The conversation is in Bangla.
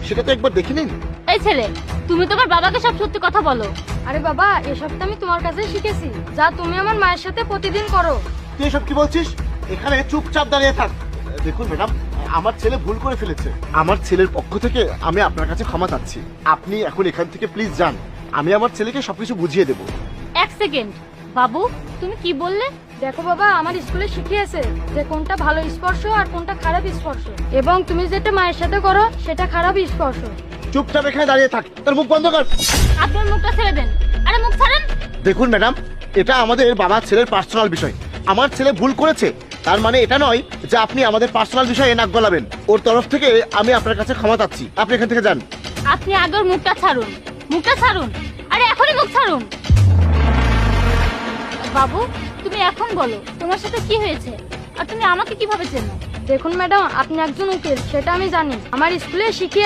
সেটা তো একবার দেখে নিন। এই ছেলে, তুমি তোমার বাবাকে সব সত্যি কথা বলো। আরে বাবা, এসব তো আমি তোমার কাছে শিখেছি, যা তুমি আমার মায়ের সাথে প্রতিদিন করো। তুই এসব কি বলছিস? এখানে চুপচাপ দাঁড়িয়ে থাক। দেখুন ম্যাডাম, আমার ছেলে ভুল করে ফেলেছে। আমার ছেলের পক্ষ থেকে আমি আপনার কাছে ক্ষমা চাচ্ছি। আপনি এখন এখান থেকে প্লিজ যান। আমি আমার ছেলেকে সবকিছু বুঝিয়ে দেবো। এক সেকেন্ড, বাবু তুমি কি বললে? দেখো বাবা, আমার স্কুলে শিখিয়েছে যে কোনটা ভালো স্পর্শ আর কোনটা খারাপ স্পর্শ, এবং তুমি যেটা মায়ের সাথে করো সেটা খারাপ স্পর্শ। চুপচাপ এখানে দাঁড়িয়ে থাক, তার মুখ বন্ধ কর। আপনার মুখটা ছেড়ে দেন। আরে মুখ ছাড়েন। দেখুন ম্যাডাম, এটা আমাদের বাবা ছেলের পার্সোনাল বিষয়। আমার ছেলে ভুল করেছে, তার মানে এটা নয় যে আপনি আমাদের পার্সোনাল বিষয়ে নাক গলাবেন। ওর তরফ থেকে আমি আপনার কাছে ক্ষমা চাচ্ছি। আপনি এখান থেকে যান। আপনি আগে ওর মুখটা ছাড়ুন, মুখটা ছাড়ুন। আরে এখনই মুখ ছাড়ুন। বাবু তুমি এখন বলো তোমার সাথে কি হয়েছে, আর তুমি আমাকে কিভাবে চেনো? দেখুন ম্যাডাম, আপনি একজন উকিল সেটা আমি জানি। আমার স্কুলে শিখিয়ে